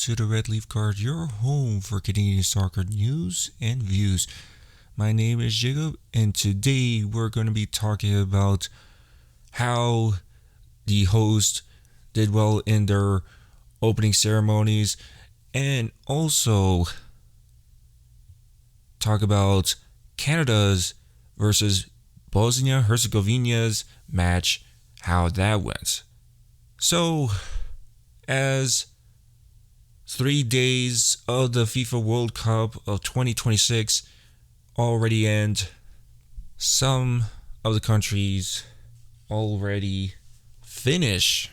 to the Red Leaf Card, your home for Canadian soccer news and views. My name is Jacob, and today we're going to be talking about how the host did well in their opening ceremonies, and also talk about Canada's versus Bosnia-Herzegovina's match, how that went. So, as 3 days of the FIFA World Cup of 2026 already end, some of the countries already finish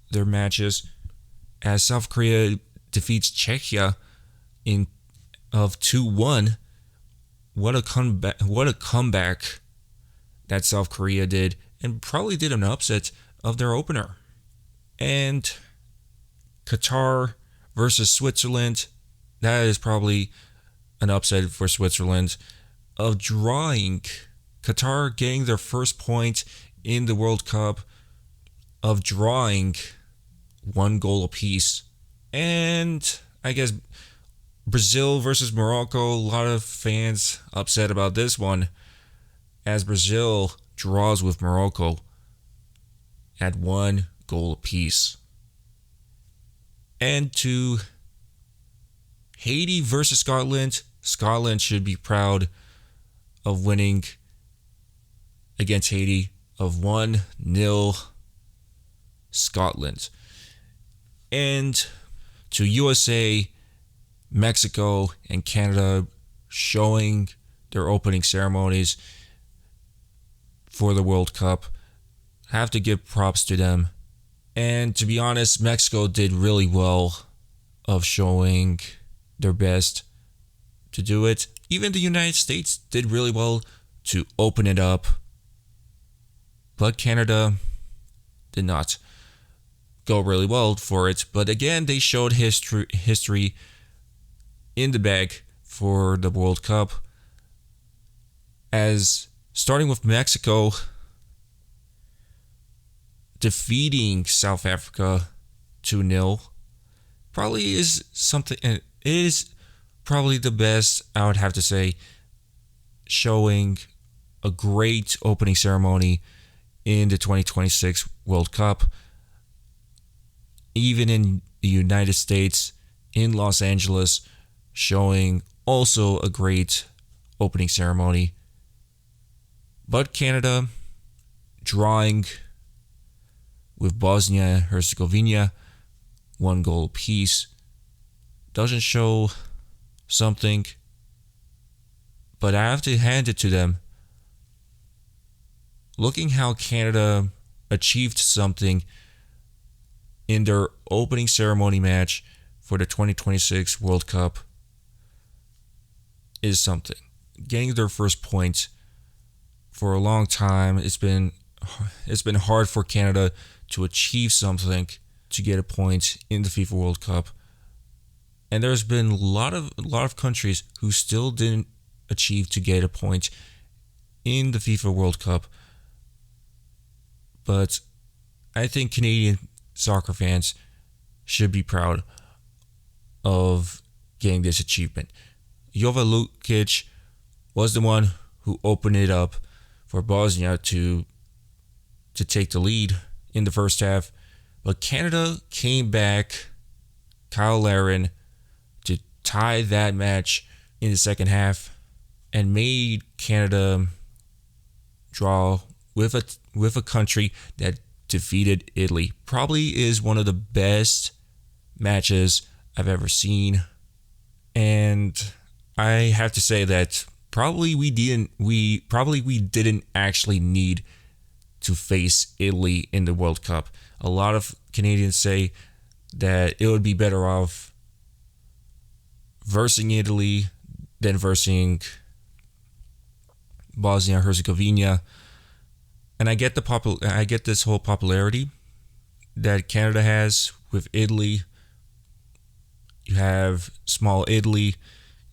their matches as South Korea defeats Czechia of 2-1. What a comeback that South Korea did, and probably did an upset of their opener. And Qatar versus Switzerland, that is probably an upset for Switzerland, of drawing, Qatar getting their first point in the World Cup, of drawing 1 goal apiece. And I guess Brazil versus Morocco, a lot of fans upset about this one, as Brazil draws with Morocco at 1 goal apiece. And to Haiti versus Scotland, Scotland should be proud of winning against Haiti of 1-0 Scotland. And to U.S.A, Mexico, and Canada showing their opening ceremonies for the World Cup. Have to give props to them. And to be honest, Mexico did really well of showing their best to do it. Even the United States did really well to open it up. But Canada did not go really well for it. But again, they showed history in the bag for the World Cup. As starting with Mexico defeating South Africa 2-0 probably is something. It is probably the best, I would have to say, showing a great opening ceremony in the 2026 World Cup. Even in the United States, in Los Angeles, showing also a great opening ceremony. But Canada drawing with Bosnia-Herzegovina 1 goal apiece doesn't show something, but I have to hand it to them. Looking how Canada achieved something in their opening ceremony match for the 2026 World Cup is something. Getting their first point for a long time, it's been hard for Canada to achieve something, to get a point in the FIFA World Cup. And there's been a lot of countries who still didn't achieve to get a point in the FIFA World Cup. But I think Canadian soccer fans should be proud of getting this achievement. Jovan Lukic was the one who opened it up for Bosnia to take the lead in the first half. But Canada came back, Kyle Larin, to tie that match in the second half and made Canada draw with a country that defeated Italy. Probably is one of the best matches I've ever seen. And I have to say that probably we didn't actually need to face Italy in the World Cup. A lot of Canadians say that it would be better off versing Italy than versing Bosnia-Herzegovina. And I get this whole popularity that Canada has with Italy. You have small Italy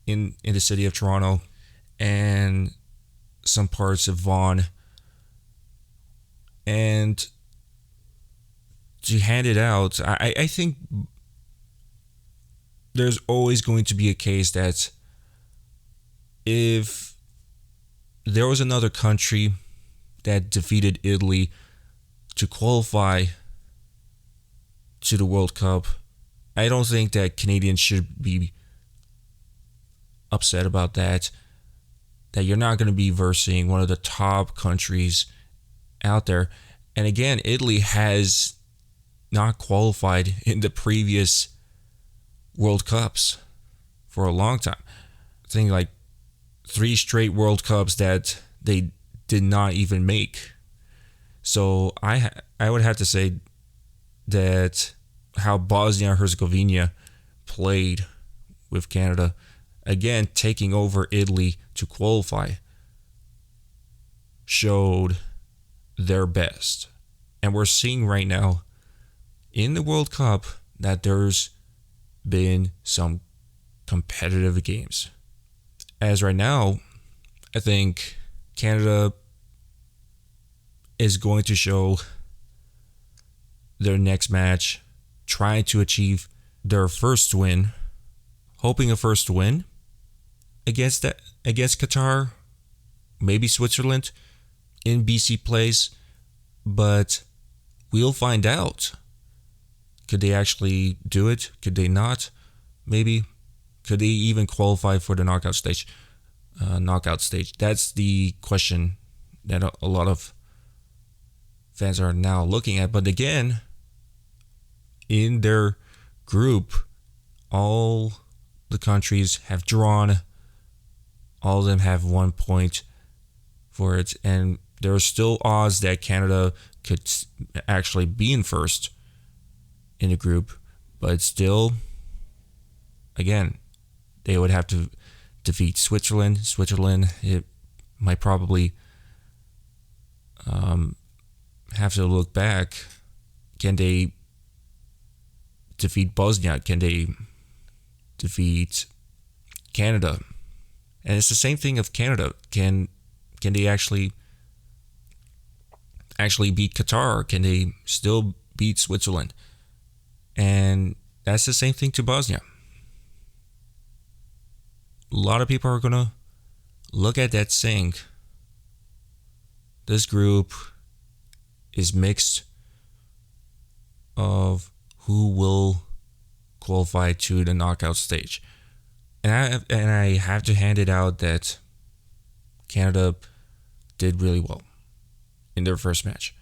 in the city of Toronto and some parts of Vaughan. And to hand it out, I think there's always going to be a case that if there was another country that defeated Italy to qualify to the World Cup, I don't think that Canadians should be upset about that. That you're not going to be versing one of the top countries out there. And again, Italy has not qualified in the previous World Cups for a long time. I think like 3 straight World Cups that they did not even make. So I would have to say that how Bosnia and Herzegovina played with Canada, again taking over Italy to qualify, showed their best. And we're seeing right now in the World Cup that there's been some competitive games. As right now, I think Canada is going to show their next match, trying to achieve their first win, hoping a first win against Qatar, maybe Switzerland in BC plays, but we'll find out. Could they actually do it? Could they not? Maybe. Could they even qualify for the knockout stage? That's the question that a lot of fans are now looking at. But again, in their group, all the countries have drawn. All of them have 1 point for it. And there are still odds that Canada could actually be in first in the group. But still, again, they would have to defeat Switzerland. It might probably have to look back. Can they defeat Bosnia? Can they defeat Canada? And it's the same thing of Canada. Can they actually beat Qatar? Can they still beat Switzerland? And that's the same thing to Bosnia. A lot of people are going to look at that saying, this group is mixed of who will qualify to the knockout stage. And I have to hand it out that Canada did really well in their first match.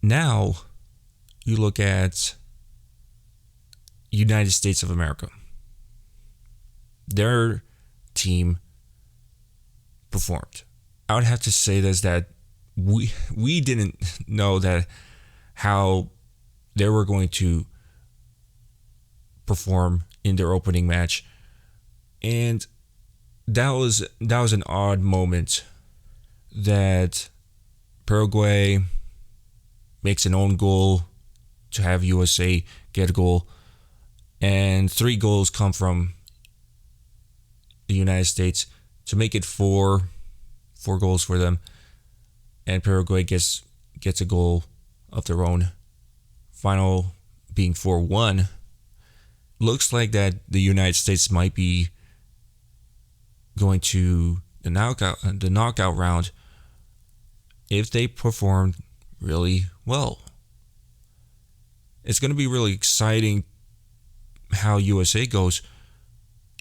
Now, you look at United States of America. Their team performed. I would have to say this, that we didn't know that how they were going to perform in their opening match, and that was an odd moment that Paraguay makes an own goal to have USA get a goal, and 3 goals come from the United States to make it 4 goals for them, and Paraguay gets a goal of their own, final being 4-1. Looks like that the United States might be going to the knockout round if they perform really well. It's going to be really exciting how USA goes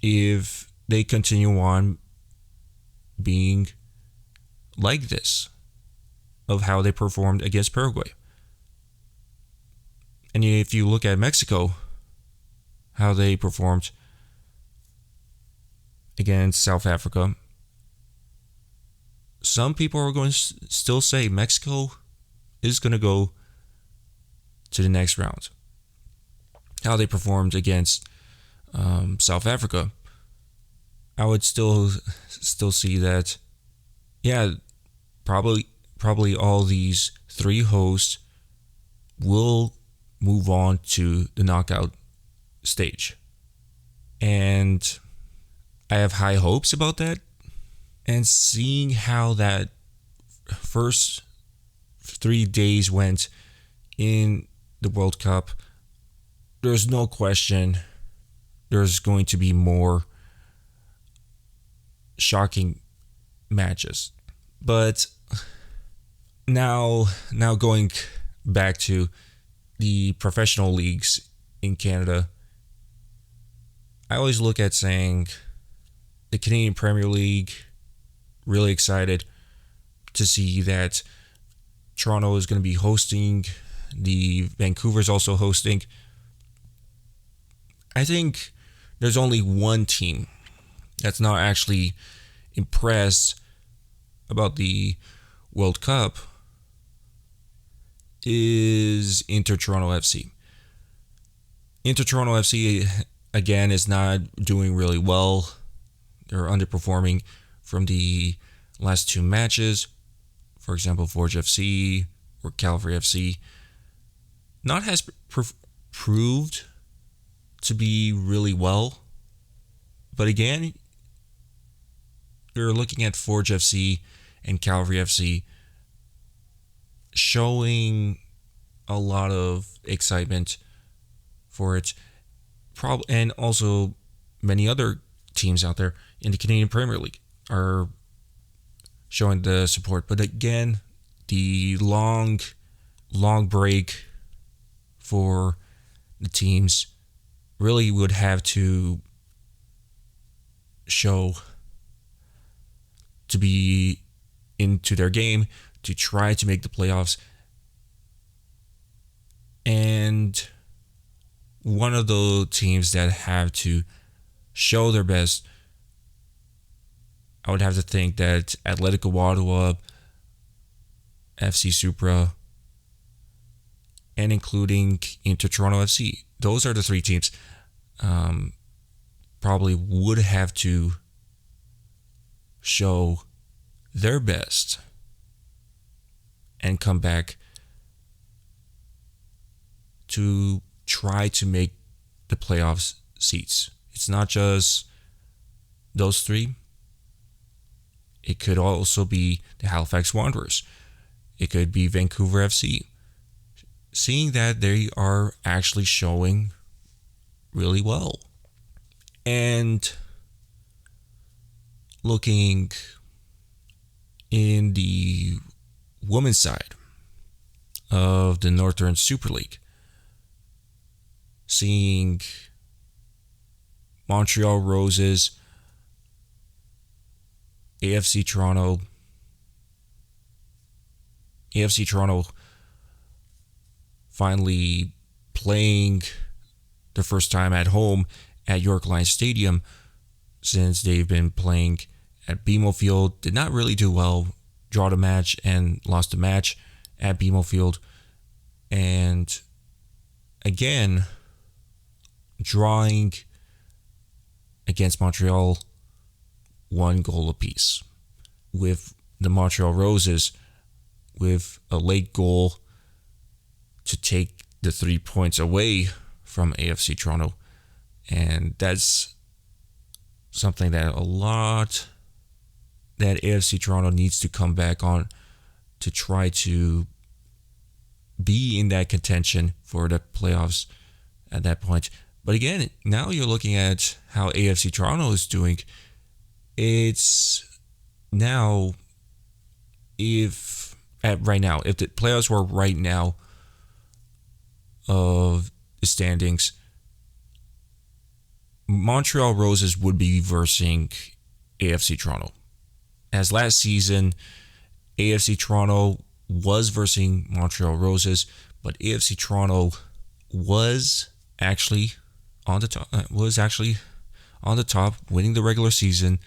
if they continue on being like this, of how they performed against Paraguay. And if you look at Mexico, how they performed against South Africa, some people are going to still say Mexico is going to go to the next round. How they performed against South Africa, I would still see that, yeah, probably all these 3 hosts will move on to the knockout stage. And I have high hopes about that. And seeing how that first 3 days went in the World Cup, there's no question there's going to be more shocking matches. But now going back to the professional leagues in Canada, I always look at saying the Canadian Premier League, really excited to see that Toronto is going to be hosting, the Vancouver's also hosting. I think there's only one team that's not actually impressed about the World Cup is Inter Toronto FC. Inter Toronto FC, again, is not doing really well. They're underperforming from the last two matches. For example, Forge FC or Calvary FC. Not has proved to be really well. But again, you're looking at Forge FC and Calvary FC showing a lot of excitement for it. And also many other teams out there in the Canadian Premier League are showing the support. But again, the long break for the teams really would have to show to be into their game to try to make the playoffs. And one of the teams that have to show their best, I would have to think that Atletico Ottawa, FC Supra, and including Inter Toronto FC. Those are the three teams probably would have to show their best and come back to try to make the playoffs seats. It's not just those three. It could also be the Halifax Wanderers. It could be Vancouver FC. Seeing that they are actually showing really well. And looking in the women's side of the Northern Super League, seeing Montreal Roses, AFC Toronto finally playing the first time at home at York Lions Stadium since they've been playing at BMO Field. Did not really do well, draw the match and lost the match at BMO Field. And again, drawing against Montreal, 1 goal apiece. With the Montreal Roses, with a late goal to take the 3 points away from AFC Toronto. And that's something that AFC Toronto needs to come back on to try to be in that contention for the playoffs at that point. But again, now you're looking at how AFC Toronto is doing. It's now, if the playoffs were right now of the standings, Montreal Roses would be versing AFC Toronto. As last season, AFC Toronto was versing Montreal Roses, but AFC Toronto was actually on the top, winning the regular season.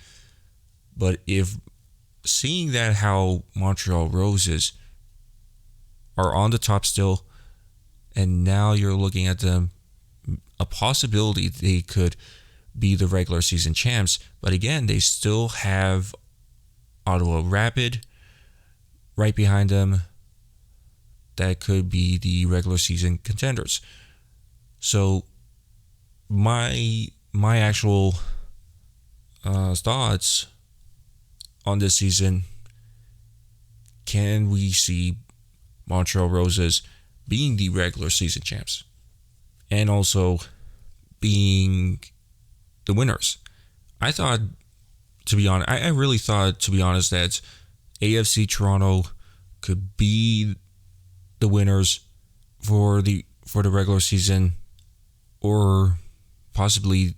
But if seeing that how Montreal Roses are on the top still, and now you're looking at them, a possibility they could be the regular season champs. But again, they still have Ottawa Rapid right behind them that could be the regular season contenders. So my actual thoughts on this season, can we see Montreal Roses being the regular season champs? and also being the winners. I thought, to be honest, I really thought, to be honest, that AFC Toronto could be the winners for the regular season, or possibly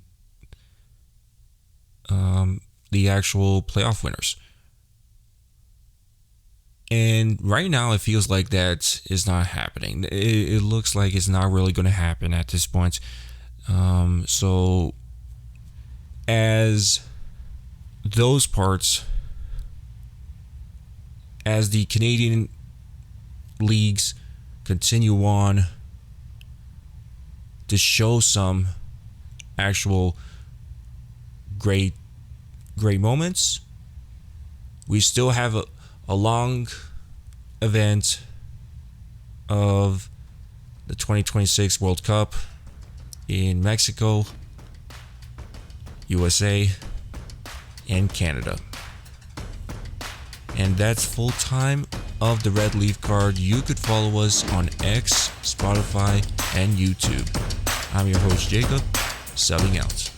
the actual playoff winners. And right now, it feels like that is not happening. It looks like it's not really going to happen at this point. So, as those parts, as the Canadian leagues continue on to show some actual great moments, we still have a long event of the 2026 World Cup in Mexico, USA, and Canada. And that's full time of the Red Leaf Card. You could follow us on X, Spotify, and YouTube. I'm your host, Jacob, subbing out.